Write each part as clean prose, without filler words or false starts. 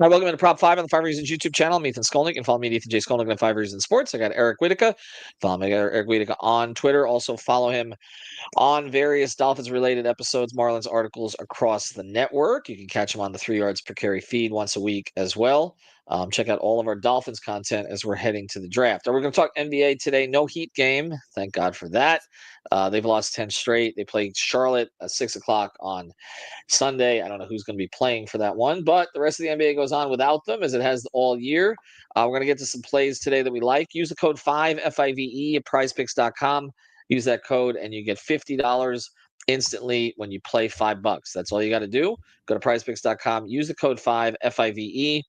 Hi, welcome to Prop 5 on the 5 Reasons YouTube channel. I'm Ethan Skolnick. You can follow me at Ethan J. Skolnick on 5 Reasons Sports. I got Eric Whitaker. Follow me at Eric Whitaker on Twitter. Also follow him on various Dolphins-related episodes, Marlins articles across the network. You can catch him on the 3 yards per carry feed once a week as well. Check out all of our Dolphins content as we're heading to the draft. We're going to talk NBA today. No Heat game. Thank God for that. They've lost 10 straight. They played Charlotte at 6 o'clock on Sunday. I don't know who's going to be playing for that one, but the rest of the NBA goes on without them as it has all year. We're going to get to some plays today that we like. Use the code 5, F-I-V-E, at prizepicks.com. Use that code and you get $50 instantly when you play $5. That's all you got to do. Go to prizepicks.com. Use the code 5, F-I-V-E.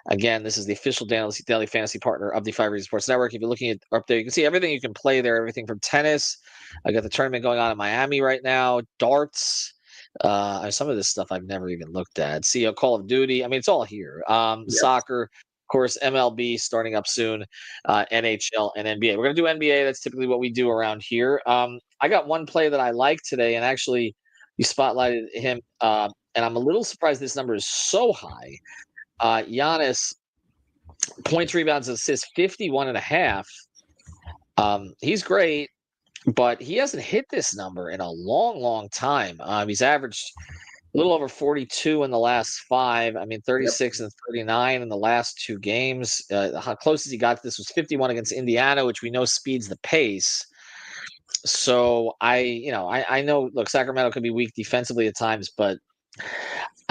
Again, this is the official daily fantasy partner of the 5 Reasons Sports Network. If you're looking at up there, you can see everything you can play there, everything from tennis. I got the tournament going on in Miami right now, darts. Some of this stuff I've never even looked at. See, Call of Duty. I mean, it's all here. Soccer, of course, MLB starting up soon, NHL and NBA. We're going to do NBA. That's typically what we do around here. I got one play that I like today, and actually you spotlighted him, and I'm a little surprised this number is so high. Giannis, points, rebounds, assists, 51.5. He's great, but he hasn't hit this number in a long, long time. He's averaged a little over 42 in the last 5. I mean, 36 and 39 in the last 2 games. How closest he got to this was 51 against Indiana, which we know speeds the pace. So I know. Look, Sacramento could be weak defensively at times, but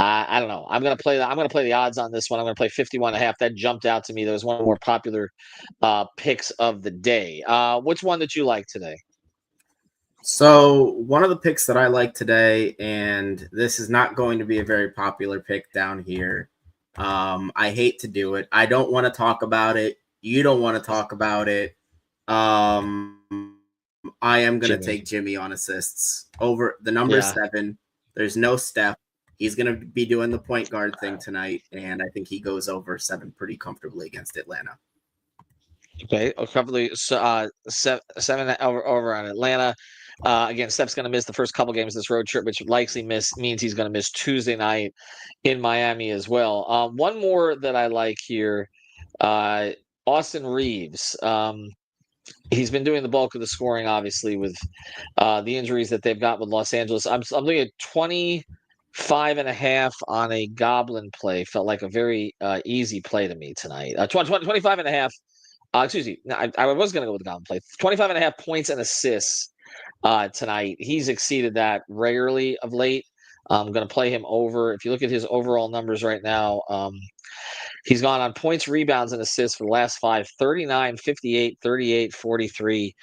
I don't know. I'm gonna play the odds on this one. I'm gonna play 51.5. That jumped out to me. That was one of the more popular picks of the day. Which one that you like today? So one of the picks that I like today, and this is not going to be a very popular pick down here. I hate to do it. I don't want to talk about it. You don't want to talk about it. I am going to take Jimmy on assists over the number 7. There's no Steph. He's going to be doing the point guard thing tonight, and I think he goes over 7 pretty comfortably against Atlanta. Okay, comfortably 7 over on Atlanta. Again, Steph's going to miss the first couple games of this road trip, which likely means he's going to miss Tuesday night in Miami as well. One more that I like here, Austin Reeves. He's been doing the bulk of the scoring, obviously, with the injuries that they've got with Los Angeles. I'm looking at 25.5 on a Goblin play. Felt like a very easy play to me tonight. 25.5. Excuse me. I was going to go with the Goblin play. 25.5 points and assists tonight. He's exceeded that regularly of late. I'm going to play him over. If you look at his overall numbers right now, he's gone on points, rebounds, and assists for the last 5, 39, 58, 38, 43,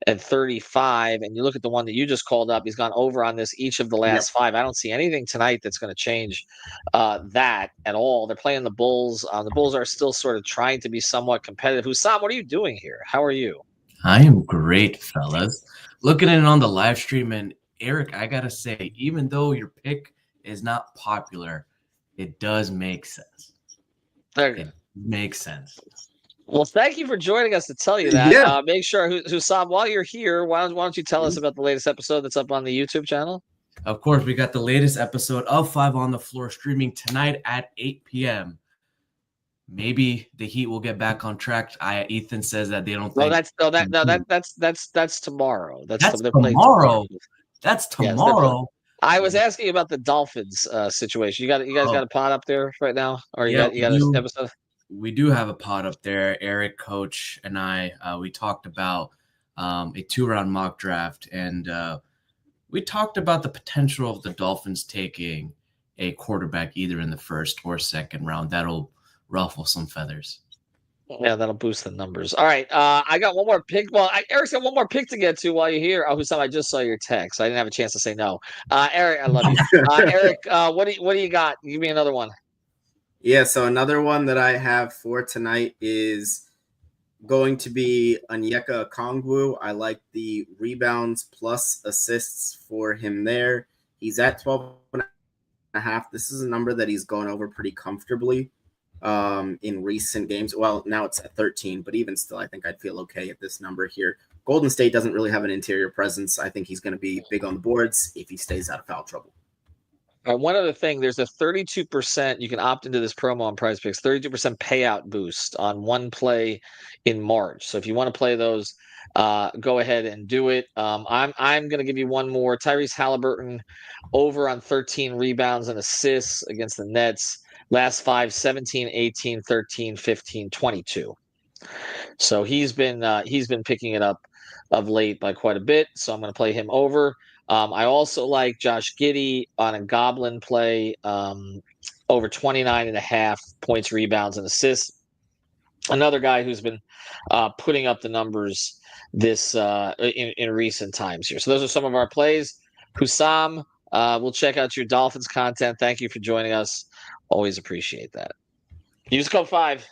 and 35. And you look at the one that you just called up, he's gone over on this each of the last 5. I don't see anything tonight that's going to change that at all. They're playing the Bulls. The Bulls are still sort of trying to be somewhat competitive. Hussam, what are you doing here? How are you? I am great, fellas. Looking at it on the live stream, and Eric, I got to say, even though your pick is not popular, it does make sense. It makes sense. Well, thank you for joining us to tell you that. Yeah. Make sure, Hussam, while you're here, why don't you tell us about the latest episode that's up on the YouTube channel? Of course, we got the latest episode of 5 on the Floor streaming tonight at 8 p.m. Maybe the Heat will get back on track. Ethan says that they don't think. That's tomorrow. That's tomorrow. That's tomorrow. I was asking about the Dolphins situation. You guys got a pod up there right now, or you got an episode? We do have a pod up there. Eric, Coach, and I. We talked about a 2-round mock draft, and we talked about the potential of the Dolphins taking a quarterback either in the first or second round. That'll ruffle some feathers. Yeah, that'll boost the numbers. All right, I got one more pick. Well, Eric's got one more pick to get to while you're here. Oh, Hussam, I just saw your text. I didn't have a chance to say no. Eric, I love you. Eric, what do you got? Give me another one. Yeah, so another one that I have for tonight is going to be Onyeka Okongwu. I like the rebounds plus assists for him there. He's at 12.5. This is a number that he's gone over pretty comfortably in recent games. Well, now it's at 13, but even still, I think I'd feel okay at this number here. Golden State doesn't really have an interior presence. I think he's going to be big on the boards if he stays out of foul trouble. One other thing, there's a 32%, you can opt into this promo on Prize Picks, 32% payout boost on one play in March. So if you want to play those, go ahead and do it. I'm going to give you one more. Tyrese Halliburton over on 13 rebounds and assists against the Nets. Last 5, 17, 18, 13, 15, 22. So he's been picking it up of late by quite a bit. So I'm going to play him over. I also like Josh Giddey on a Goblin play, over 29.5 points, rebounds, and assists. Another guy who's been putting up the numbers this in recent times here. So those are some of our plays. Hussam, we'll check out your Dolphins content. Thank you for joining us. Always appreciate that. Use code 5.